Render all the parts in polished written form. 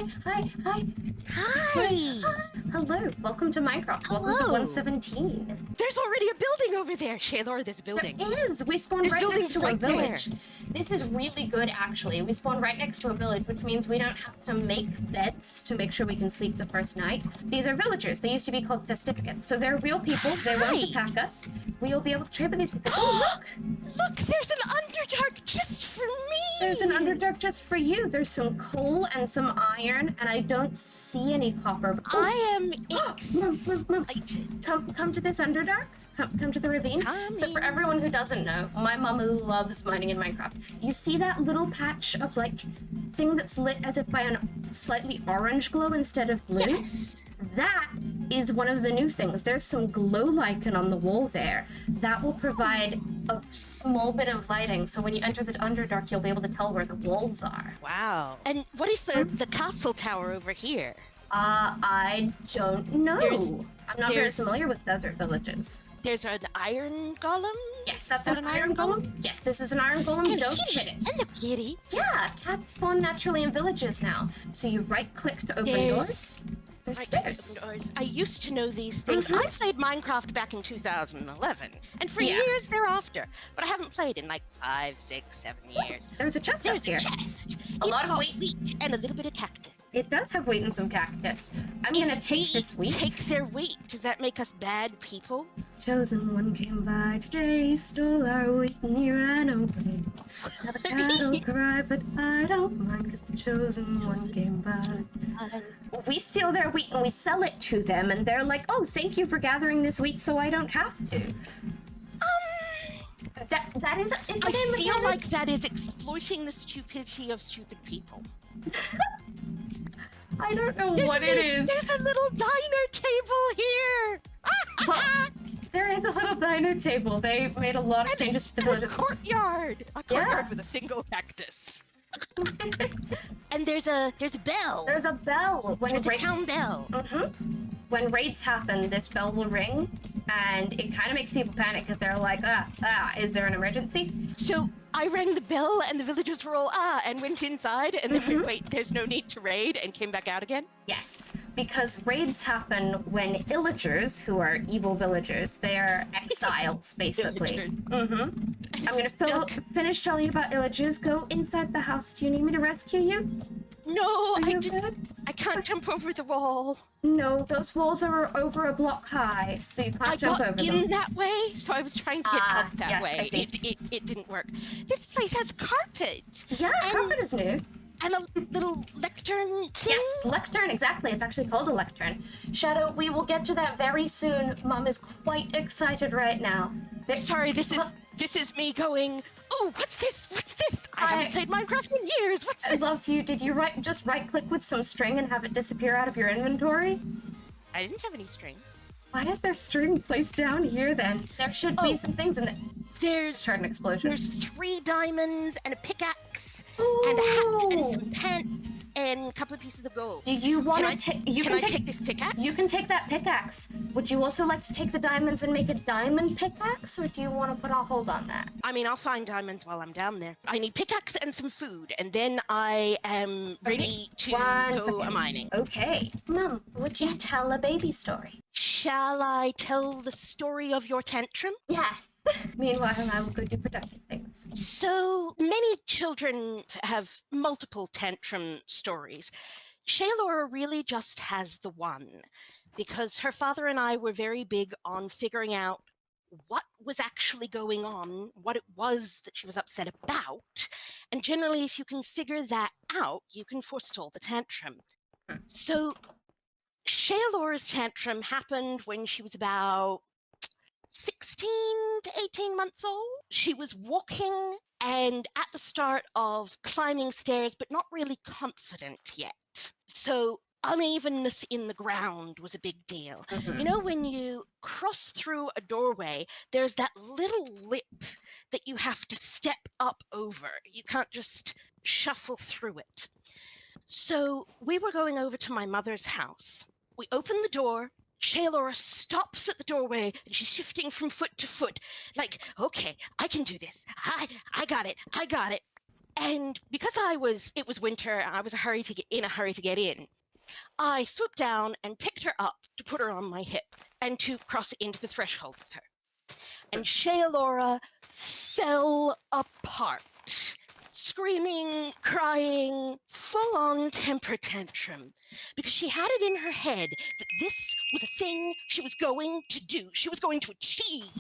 Hi. Hello, welcome to Minecraft. Hello. Welcome to 117. There's already a building over there. Shaylor, there's a building. There is. We spawned There's right next to a buildings right village. This is really good, actually. We spawned right next to a village, which means we don't have to make beds to make sure we can sleep the first night. These are villagers. They used to be called testificates. So they're real people. They won't attack us. We'll be able to trade with these people. Oh, look! Look, there's an Underdark just for me! There's an Underdark just for you. There's some coal and some iron, and I don't see any copper. Oh. I am Mom. Come to this Underdark. Come to the ravine. So for everyone who doesn't know, my mom loves mining in Minecraft. You see that little patch of like thing that's lit as if by a slightly orange glow instead of blue? Yes. That is one of the new things. There's some glow lichen on the wall there that will provide a small bit of lighting. So when you enter the Underdark, you'll be able to tell where the walls are. Wow. And what is the castle tower over here? I don't know. I'm not very familiar with desert villages. There's an iron golem? Yes, that's an iron golem. Yes, this is an iron golem. And Don't kitty. hit it. And a kitty. Yeah, cats spawn naturally in villages now. So you right-click to open doors. There's stairs. I used to know these things. I played Minecraft back in 2011, and for years thereafter, but I haven't played in like 5, 6, 7 years. There's a chest up here. There's a chest. A lot of wheat and a little bit of cactus. It does have wheat and some cactus. I'm gonna take this wheat. Take their wheat. Does that make us bad people? The chosen one came by today, stole our wheat and he ran away. Now the cattle cry, but I don't mind, because the chosen one came by. We steal their wheat and we sell it to them, and they're like, oh, thank you for gathering this wheat so I don't have to. That is... It's I feel like that is exploiting the stupidity of stupid people. I don't know what it is. There's a little diner table here! Well, there is a little diner table. They made a lot of changes to the villages. A courtyard with a single cactus. And there's a bell. There's a bell. There's a town bell. When raids happen, this bell will ring, and it kind of makes people panic because they're like, is there an emergency? So I rang the bell, and the villagers were all and went inside, and then went, wait, there's no need to raid, and came back out again? Yes, because raids happen when illagers, who are evil villagers, they are exiles, basically. I'm gonna finish telling you about illagers. Go inside the house. Do you need me to rescue you? No, I can't jump over the wall. No, those walls are over a block high, so you can't jump over them. I got in that way, so I was trying to get up that way. I see. It didn't work. This place has carpet. Yeah, carpet is new. And a little lectern thing? Yes, lectern, exactly. It's actually called a lectern. Shadow, we will get to that very soon. Mom is quite excited right now. Sorry, this is me going, oh, what's this? I haven't played Minecraft in years. What's this? I love you. Did you just right-click with some string and have it disappear out of your inventory? I didn't have any string. Why is there string placed down here, then? There should be some things in it. There's an explosion. There's 3 diamonds and a pickaxe and a hat and some pants and a couple of pieces of gold. Do you want to take... Can I take this pickaxe? You can take that pickaxe. Would you also like to take the diamonds and make a diamond pickaxe, or do you want to put a hold on that? I mean, I'll find diamonds while I'm down there. I need pickaxe and some food, and then I am ready to go mining. Okay. Mom, would you tell a baby story? Shall I tell the story of your tantrum? Yes. Meanwhile, I will go do productive things. So many children have multiple tantrum stories. Shaylor really just has the one, because her father and I were very big on figuring out what was actually going on, what it was that she was upset about, and generally if you can figure that out, you can forestall the tantrum. So Shaylor's tantrum happened when she was about 16 to 18 months old. She was walking and at the start of climbing stairs, but not really confident yet. So unevenness in the ground was a big deal. You know, when you cross through a doorway, there's that little lip that you have to step up over. You can't just shuffle through it. So we were going over to my mother's house. We opened the door. Shaylor stops at the doorway and she's shifting from foot to foot. Like, okay, I can do this. I got it. And because it was winter, I was in a hurry to get in. I swooped down and picked her up to put her on my hip and to cross into the threshold with her. And Shaelora fell apart, screaming, crying, full-on temper tantrum, because she had it in her head that this was a thing she was going to do, she was going to achieve.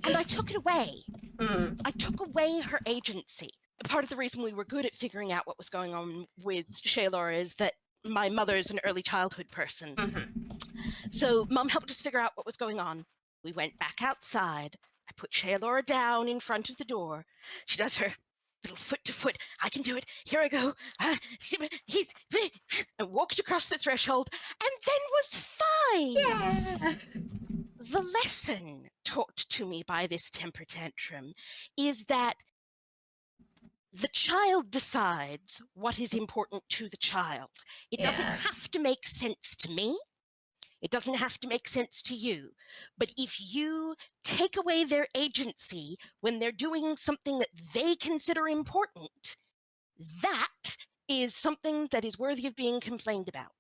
And I took it away. I took away her agency. Part of the reason we were good at figuring out what was going on with Shaelora is that my mother's an early childhood person. So Mum helped us figure out what was going on. We went back outside. I put Shaelora down in front of the door. She does her little foot to foot. I can do it. Here I go. And walked across the threshold and then was fine. Yeah. The lesson taught to me by this temper tantrum is that the child decides what is important to the child. It doesn't have to make sense to me. It doesn't have to make sense to you. But if you take away their agency when they're doing something that they consider important, that is something that is worthy of being complained about.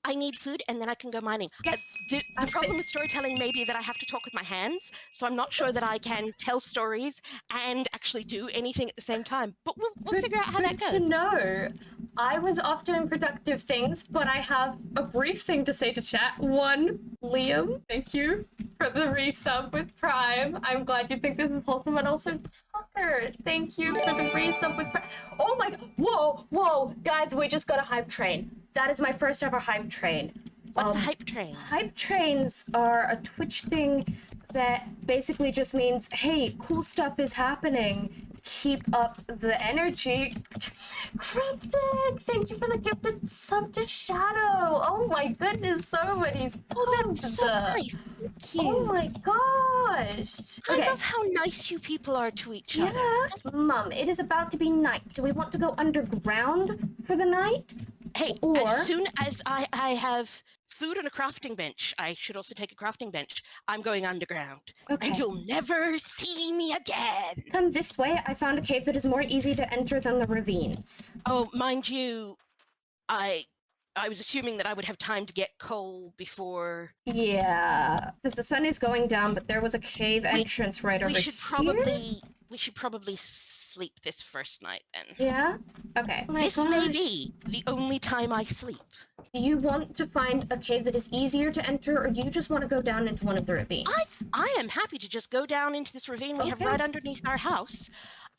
I need food and then I can go mining. Yes. The problem with storytelling may be that I have to talk with my hands, so I'm not sure that I can tell stories and actually do anything at the same time. But we'll figure out how that goes. Good to know. I was off doing productive things, but I have a brief thing to say to chat. One, Liam, thank you for the resub with Prime. I'm glad you think this is wholesome. And also, Tucker, thank you for the resub with Prime. Oh my god. Whoa. Guys, we just got a hype train. That is my first ever hype train. What's a hype train? Hype trains are a Twitch thing that basically just means, hey, cool stuff is happening. Keep up the energy. Cryptic, thank you for the gifted sub to Shadow. Oh my goodness, so many. Oh, that's so nice. Thank you. Oh my gosh. I love how nice you people are to each other. Mum, it is about to be night. Do we want to go underground for the night? Hey, as soon as I have food and a crafting bench, I should also take a crafting bench, I'm going underground. Okay. And you'll never see me again. Come this way. I found a cave that is more easy to enter than the ravines. Oh, mind you, I was assuming that I would have time to get coal before... Yeah, because the sun is going down, but there was a cave entrance right over here. We should probably sleep this first night then. Yeah? Okay. This may be the only time I sleep. Do you want to find a cave that is easier to enter, or do you just want to go down into one of the ravines? I am happy to just go down into this ravine we have right underneath our house.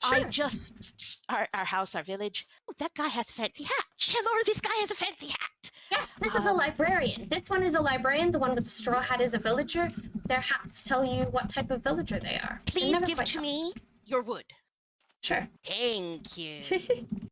Sure. Our house, our village. Oh, that guy has a fancy hat. Shaelora, this guy has a fancy hat. Yes, this is a librarian. This one is a librarian. The one with the straw hat is a villager. Their hats tell you what type of villager they are. Please give to me your wood. Sure. Thank you.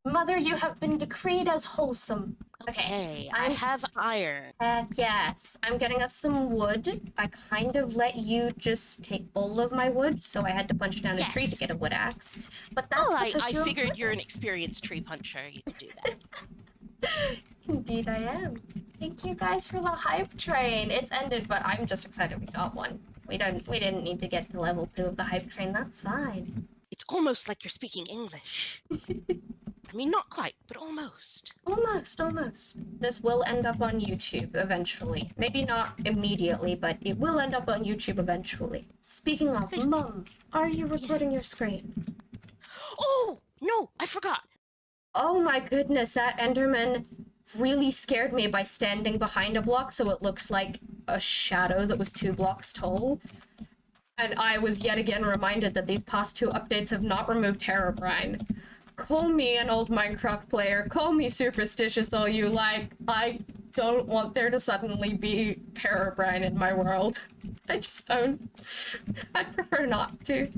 Mother, you have been decreed as wholesome. Okay, I have iron. Yes, I'm getting us some wood. I kind of let you just take all of my wood, so I had to punch down a tree to get a wood axe. But that's because I figured you're an experienced tree puncher. You could do that. Indeed I am. Thank you guys for the hype train. It's ended, but I'm just excited we got one. We didn't need to get to level 2 of the hype train. That's fine. It's almost like you're speaking English. I mean, not quite, but almost. Almost. This will end up on YouTube eventually. Maybe not immediately, but it will end up on YouTube eventually. Speaking of, Mom, are you recording your screen? Oh, no, I forgot. Oh my goodness, that Enderman really scared me by standing behind a block so it looked like a shadow that was 2 blocks tall. And I was yet again reminded that these past 2 updates have not removed Herobrine. Call me an old Minecraft player, call me superstitious all you like. I don't want there to suddenly be Herobrine in my world. I just don't. I'd prefer not to.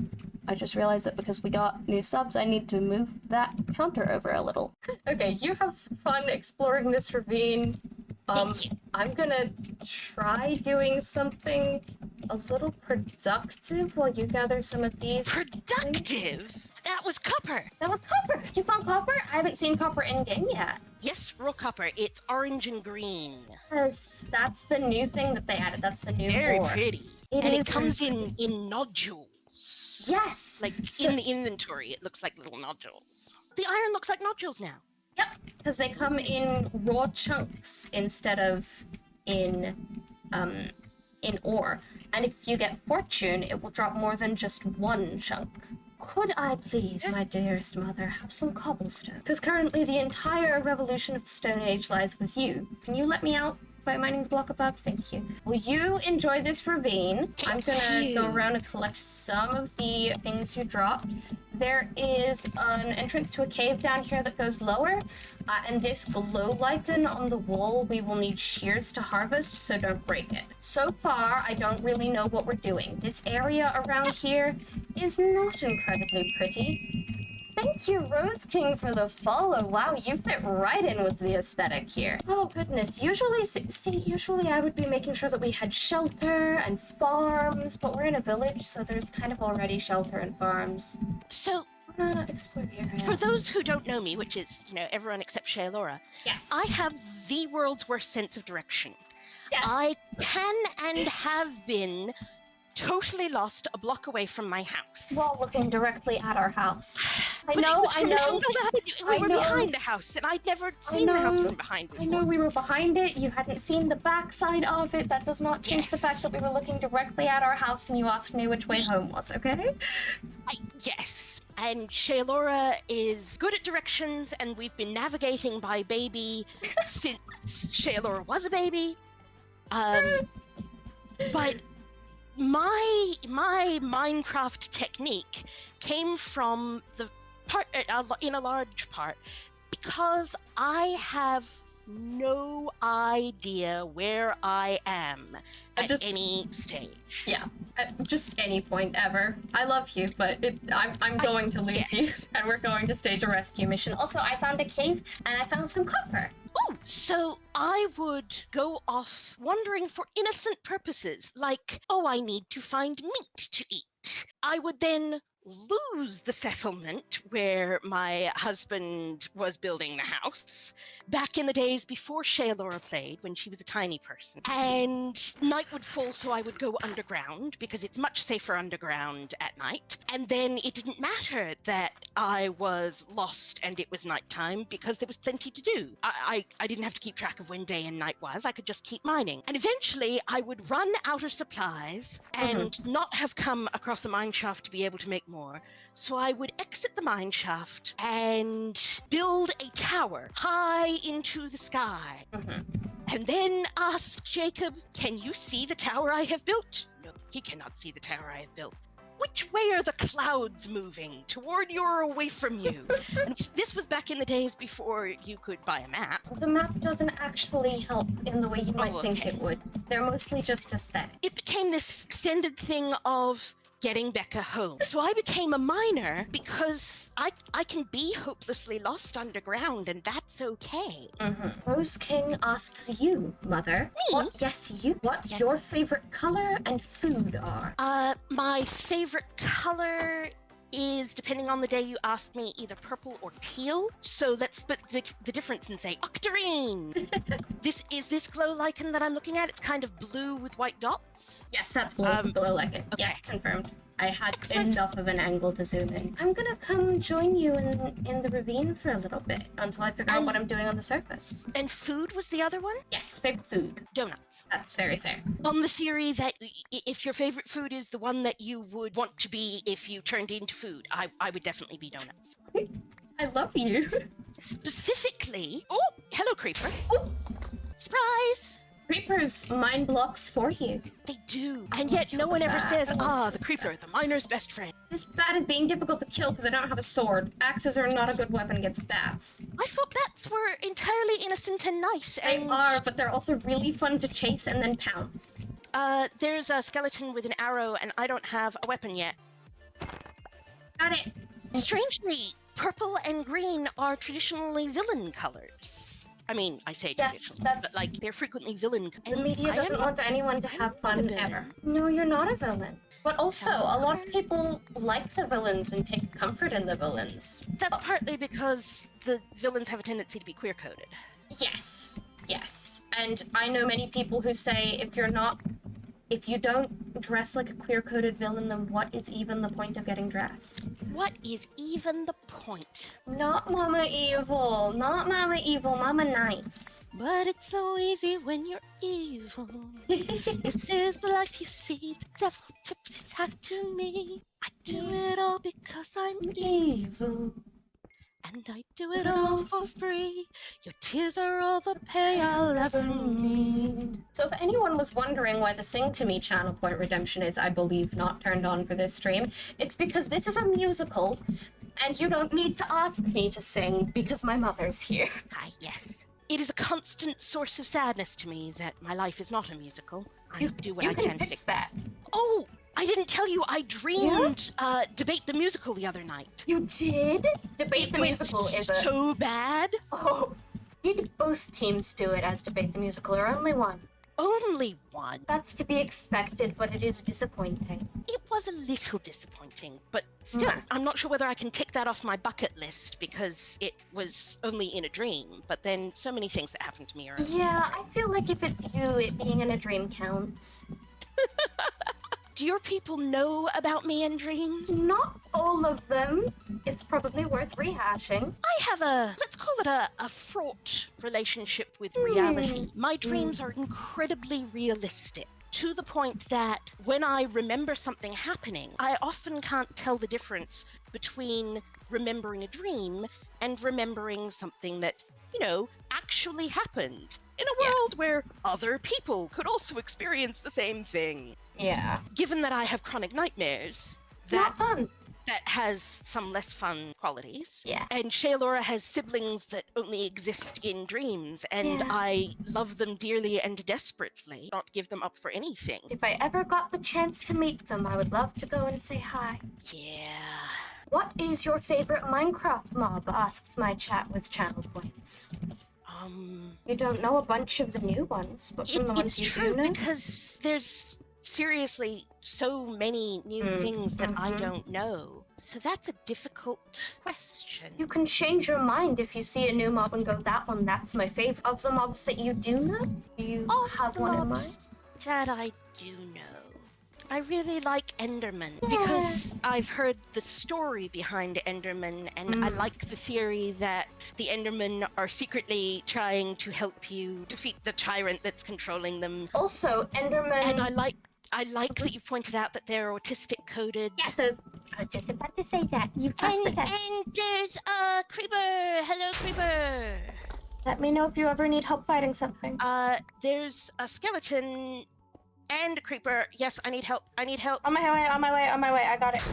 I just realized that because we got new subs, I need to move that counter over a little. Okay, you have fun exploring this ravine. Thank you. I'm gonna try doing something a little productive while you gather some of these. Productive? That was copper. That was copper! You found copper? I haven't seen copper in-game yet. Yes, raw copper. It's orange and green. Yes, that's the new thing that they added. That's the new Very ore. pretty. It and is it comes in nodules. nodules. Yes. Like So- in the inventory, it looks like little nodules. The iron looks like nodules now. Yep, because they come in raw chunks instead of in ore. And if you get fortune, it will drop more than just one chunk. Could I please, my dearest mother, have some cobblestone? Because currently the entire revolution of the Stone Age lies with you. Can you let me out by mining the block above? Thank you. Will you enjoy this ravine? I'm gonna go around and collect some of the things you dropped. There is an entrance to a cave down here that goes lower, and this glow lichen on the wall we will need shears to harvest, so don't break it. So far, I don't really know what we're doing. This area around here is not incredibly pretty. Thank you, Rose King, for the follow. Wow, you fit right in with the aesthetic here. Oh, goodness. Usually I would be making sure that we had shelter and farms, but we're in a village, so there's kind of already shelter and farms. So, Explore the area. for those who don't know me, which is, everyone except Shaelora, Yes. I have the world's worst sense of direction. Yes. I can and have been totally lost a block away from my house. While looking directly at our house. I But know, it was I from an know. angle that we I were know. behind the house, and I'd never seen the house from behind before. I know we were behind it. You hadn't seen the backside of it. That does not change the Yes. fact that we were looking directly at our house and you asked me which way home was, okay? Yes. And Shaelora is good at directions, and we've been navigating by baby since Shaelora was a baby. But my Minecraft technique came from the part, in a large part, because I have no idea where I am at any stage. Yeah, at just any point ever. I love you, but I'm going to lose you, and we're going to stage a rescue mission. Also, I found a cave, and I found some copper. Oh, so I would go off wandering for innocent purposes, like, I need to find meat to eat. I would then lose the settlement where my husband was building the house back in the days before Shaelora played, when she was a tiny person. And night would fall, so I would go underground because it's much safer underground at night. And then it didn't matter that I was lost and it was nighttime because there was plenty to do. I didn't have to keep track of when day and night was. I could just keep mining. And eventually I would run out of supplies and not have come across a mine shaft to be able to make more. So I would exit the mine shaft and build a tower high into the sky. And then ask Jacob, can you see the tower I have built? No, he cannot see the tower I have built. Which way are the clouds moving? Toward you or away from you? And this was back in the days before you could buy a map. The map doesn't actually help in the way you might think it would. They're mostly just aesthetic. It became this extended thing of getting Becca home. So I became a miner because I can be hopelessly lost underground, and that's okay. Rose King asks you, Mother. Me? Yes, you. What your favorite color and food are? My favorite color is, depending on the day you ask me, either purple or teal. So let's split the difference and say octarine. This glow lichen that I'm looking at. It's kind of blue with white dots. Yes, that's glow lichen. Okay. Yes, confirmed. I had enough of an angle to zoom in. I'm gonna come join you in the ravine for a little bit until I figure out what I'm doing on the surface. And food was the other one? Yes, favorite food. Donuts. That's very fair. On the theory that if your favorite food is the one that you would want to be if you turned into food, I would definitely be donuts. I love you. Specifically... Oh, hello, Creeper. Oh. Surprise! Creepers mine blocks for you. They do. And yet no one ever says, the Creeper, the miner's best friend. This bat is being difficult to kill because I don't have a sword. Axes are not a good weapon against bats. I thought bats were entirely innocent and nice. They are, but they're also really fun to chase and then pounce. There's a skeleton with an arrow, and I don't have a weapon yet. Got it. Strangely, purple and green are traditionally villain colors. I mean, I say traditional, but they're frequently villain. The media doesn't want anyone to have fun ever. No, you're not a villain. But also, a lot of people like the villains and take comfort in the villains. That's partly because the villains have a tendency to be queer-coded. Yes. And I know many people who say if you're not if you don't dress like a queer-coded villain, then what is even the point of getting dressed? What is even the point? Not Mama Evil. Not Mama Evil. Mama Nice. But it's so easy when you're evil. This is the life you see. The devil tips his hat to me. I do it all because I'm evil. And I do it all for free. Your tears are all the pay I'll ever need. So if anyone was wondering why the Sing to Me channel point redemption is, I believe, not turned on for this stream, it's because this is a musical, and you don't need to ask me to sing because my mother's here. Ah, yes. It is a constant source of sadness to me that my life is not a musical. I do what I can to fix that. Oh! I didn't tell you I dreamed Debate the Musical the other night. You did? Debate the Musical is so bad. Oh, did both teams do it as Debate the Musical, or only one? Only one. That's to be expected, but it is disappointing. It was a little disappointing, but still, I'm not sure whether I can tick that off my bucket list because it was only in a dream, but then so many things that happened to me are... Yeah, I feel like if it's you, it being in a dream counts. Do your people know about me and dreams? Not all of them. It's probably worth rehashing. I have let's call it a fraught relationship with reality. My dreams are incredibly realistic, to the point that when I remember something happening, I often can't tell the difference between remembering a dream and remembering something that, actually happened in a world where other people could also experience the same thing. Yeah. Given that I have chronic nightmares, Not fun. that has some less fun qualities. Yeah. And Shaylora has siblings that only exist in dreams, and I love them dearly and desperately, not give them up for anything. If I ever got the chance to meet them, I would love to go and say hi. Yeah. What is your favorite Minecraft mob? Asks my chat with channel points. You don't know a bunch of the new ones, but from the ones you do know? It's true, because there's seriously so many new things that I don't know. So that's a difficult question. You can change your mind if you see a new mob and go, that one, that's my fave. Of the mobs that you do know, do you have one in mind? That I do know. I really like Enderman because I've heard the story behind Enderman, and I like the theory that the Endermen are secretly trying to help you defeat the tyrant that's controlling them. Also, Enderman... And I like that you pointed out that they're autistic coded. Yes, I was just about to say that. You passed the test. And there's a creeper. Hello, creeper. Let me know if you ever need help fighting something. There's a skeleton and a creeper. Yes, I need help. On my way. I got it.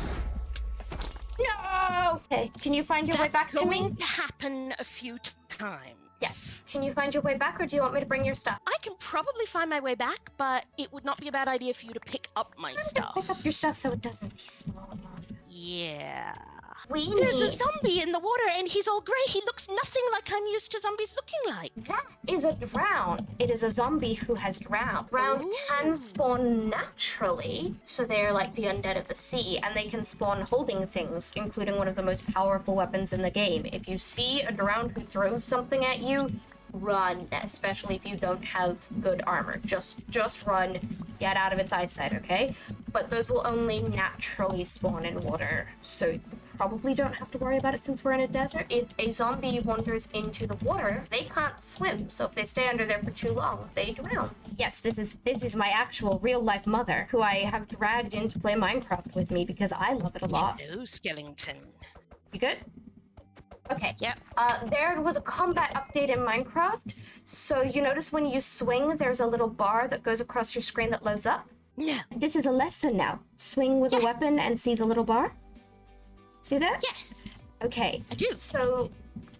No! Okay, can you find your way back to me? That's going to happen a few times. Yes. Can you find your way back, or do you want me to bring your stuff? I can probably find my way back, but it would not be a bad idea for you to pick up my stuff. Pick up your stuff so it doesn't despawn. Yeah. There's a zombie in the water, and he's all grey. He looks nothing like I'm used to zombies looking like. That is a drown. It is a zombie who has drowned. Drowned can spawn naturally, so they're like the undead of the sea, and they can spawn holding things, including one of the most powerful weapons in the game. If you see a drowned who throws something at you, run, especially if you don't have good armor. Just run, get out of its eyesight, okay? But those will only naturally spawn in water, so you probably don't have to worry about it since we're in a desert. If a zombie wanders into the water, they can't swim, so if they stay under there for too long, they drown. Yes, this is my actual real-life mother, who I have dragged in to play Minecraft with me because I love it a lot. Hello, skeleton. You good? Okay. Yep. There was a combat update in Minecraft, so you notice when you swing, there's a little bar that goes across your screen that loads up? No. This is a lesson now. Swing with a weapon and see the little bar? See that? Yes. Okay. I do. So,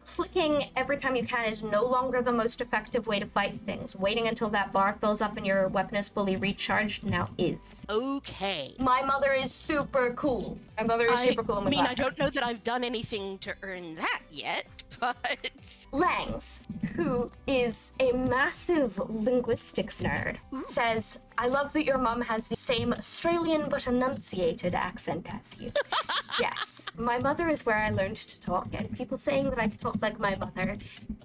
clicking every time you can is no longer the most effective way to fight things. Waiting until that bar fills up and your weapon is fully recharged now is. Okay. My mother is super cool. My mother is super cool. I mean, I don't know that I've done anything to earn that yet, What? Langs, who is a massive linguistics nerd, says, I love that your mom has the same Australian but enunciated accent as you. Yes, my mother is where I learned to talk, and people saying that I talk like my mother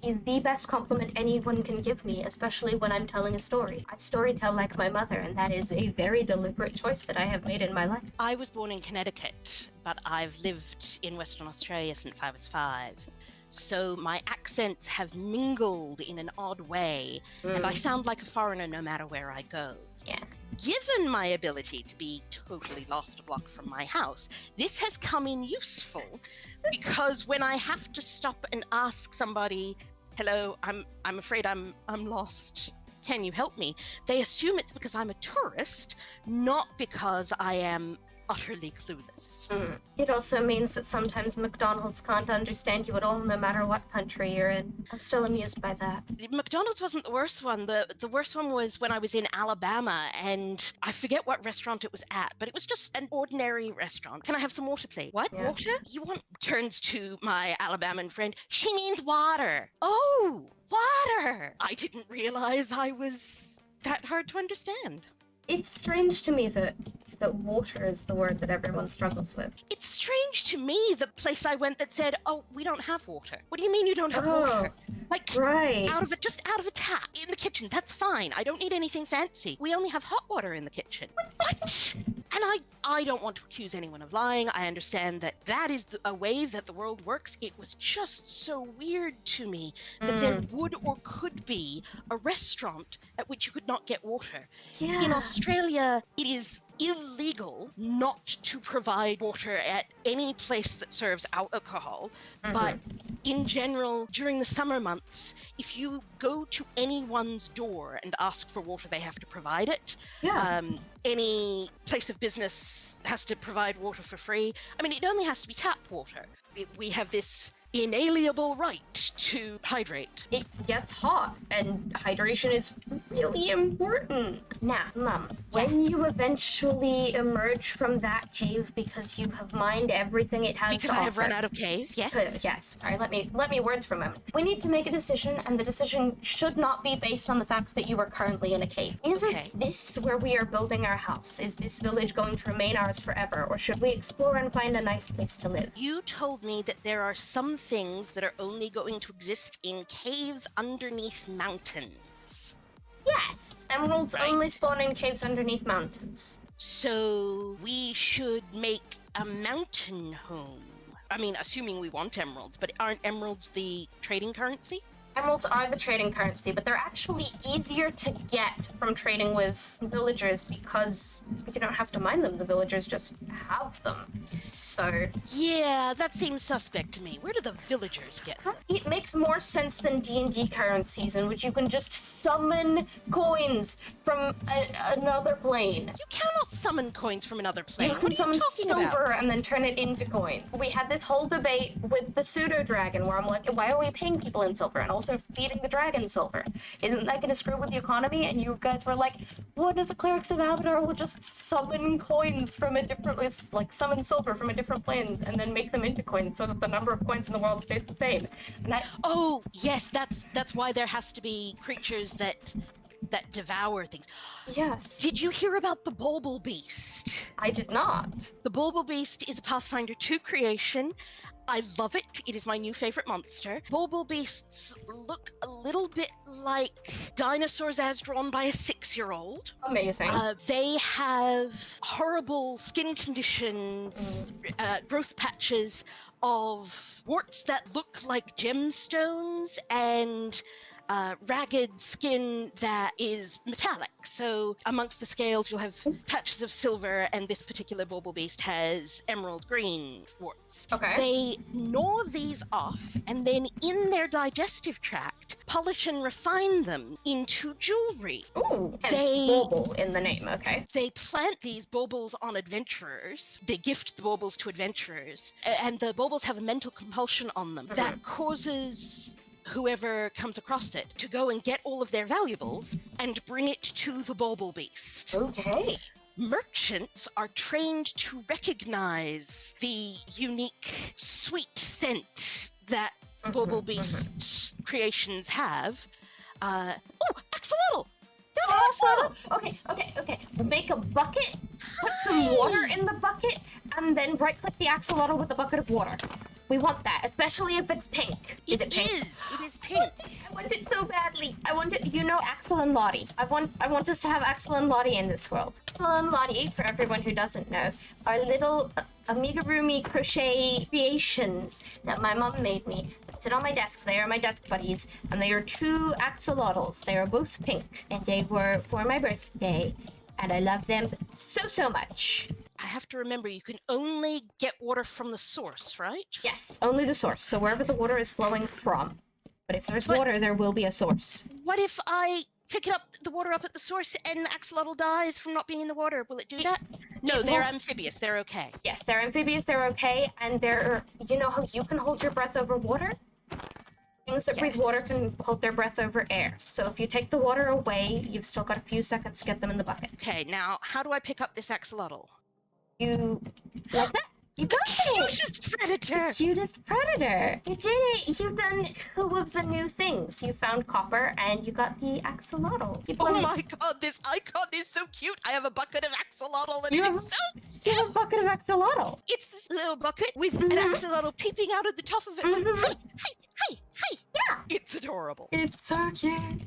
is the best compliment anyone can give me, especially when I'm telling a story. I storytell like my mother, and that is a very deliberate choice that I have made in my life. I was born in Connecticut, but I've lived in Western Australia since I was 5. So my accents have mingled in an odd way, and I sound like a foreigner no matter where I go. Yeah. Given my ability to be totally lost a block from my house, this has come in useful because when I have to stop and ask somebody, hello, I'm afraid I'm lost. Can you help me? They assume it's because I'm a tourist, not because I am utterly clueless. It also means that sometimes McDonald's can't understand you at all, no matter what country you're in. I'm still amused by that. McDonald's wasn't the worst one. The worst one was when I was in Alabama, and I forget what restaurant it was at, but it was just an ordinary restaurant. Can I have some water, please? What? Yeah. Water? You want? Turns to my Alabaman friend. She means water. Oh, water! I didn't realize I was that hard to understand. It's strange to me that water is the word that everyone struggles with. It's strange to me, the place I went that said, oh, we don't have water. What do you mean you don't have water? Like, right. just out of a tap in the kitchen. That's fine. I don't need anything fancy. We only have hot water in the kitchen. What? And I don't want to accuse anyone of lying. I understand that is a way that the world works. It was just so weird to me that there would or could be a restaurant at which you could not get water. Yeah. In Australia, it is illegal not to provide water at any place that serves alcohol, but in general, during the summer months, if you go to anyone's door and ask for water, they have to provide it. Yeah. Any place of business has to provide water for free. I mean, it only has to be tap water. We have this inalienable right to hydrate. It gets hot, and hydration is really important. Now, Mum, when you eventually emerge from that cave because you have mined everything it has Because to I have offer- run out of cave, yes. Yes. Sorry, let me words for a moment. We need to make a decision, and the decision should not be based on the fact that you are currently in a cave. Is Okay. it this where we are building our house? Is this village going to remain ours forever, or should we explore and find a nice place to live? You told me that there are some things that are only going to exist in caves underneath mountains. Yes, emeralds Right. only spawn in caves underneath mountains. So we should make a mountain home. I mean, assuming we want emeralds, but aren't emeralds the trading currency? Emeralds are the trading currency, but they're actually easier to get from trading with villagers because you don't have to mine them. The villagers just have them. So Yeah, that seems suspect to me. Where do the villagers get them? it makes more sense than D&D currencies in which you can just summon coins from another plane. You cannot summon coins from another plane. You What can are summon you talking silver about? and then turn it into coin. We had this whole debate with the pseudo dragon where I'm like, why are we paying people in silver and also feeding the dragon silver? Isn't that going to screw with the economy? And you guys were like, what if the clerics of Abadar will just summon coins from a different, like summon silver from a different plane and then make them into coins so that the number of coins in the world stays the same? And Oh, yes, that's why there has to be creatures that devour things. yes, Did you hear about the Bauble Beast? I did not. The Bauble Beast is a Pathfinder 2 creation. I love it. It is my new favorite monster. Bauble Beasts look a little bit like dinosaurs as drawn by a 6-year-old. Amazing. They have horrible skin conditions, growth patches of warts that look like gemstones, and ragged skin that is metallic. So amongst the scales, you'll have patches of silver, and this particular Bauble Beast has emerald green warts. Okay. They gnaw these off, and then in their digestive tract, polish and refine them into jewelry. Ooh, hence They- Bauble in the name, okay. They plant these baubles on adventurers. They gift the baubles to adventurers, and the baubles have a mental compulsion on them that causes whoever comes across it to go and get all of their valuables and bring it to the Bauble Beast. Okay. Merchants are trained to recognize the unique sweet scent that Bauble Beast creations have. Oh, axolotl! There's an axolotl! Okay. Make a bucket, put some water in the bucket, and then right-click the axolotl with a bucket of water. We want that, especially if it's pink. Is it pink? It is pink. I want it so badly. I want it, you know, Axel and Lottie. I want us to have Axel and Lottie in this world. Axel and Lottie, for everyone who doesn't know, are little amigurumi crochet creations that my mom made me. That sit on my desk. They are my desk buddies, and they are 2 axolotls. They are both pink, and they were for my birthday, and I love them so much. I have to remember, you can only get water from the source, right? Yes, only the source. So wherever the water is flowing from. But if there's water, there will be a source. What if I pick the water up at the source and the axolotl dies from not being in the water? Will it do that? No, they're amphibious. They're okay. Yes, they're amphibious. They're okay. And they're, you know how you can hold your breath over water? Things that breathe water can hold their breath over air. So if you take the water away, you've still got a few seconds to get them in the bucket. Okay, now how do I pick up this axolotl? You like that? You got it! Cutest predator! Cutest predator! You did it! You've done 2 of the new things. You found copper and you got the axolotl. Oh my god, this icon is so cute! I have a bucket of axolotl and it's so cute! You have a bucket of axolotl! It's this little bucket with an axolotl peeping out of the top of it. Like, hey! Yeah! It's adorable. It's so cute.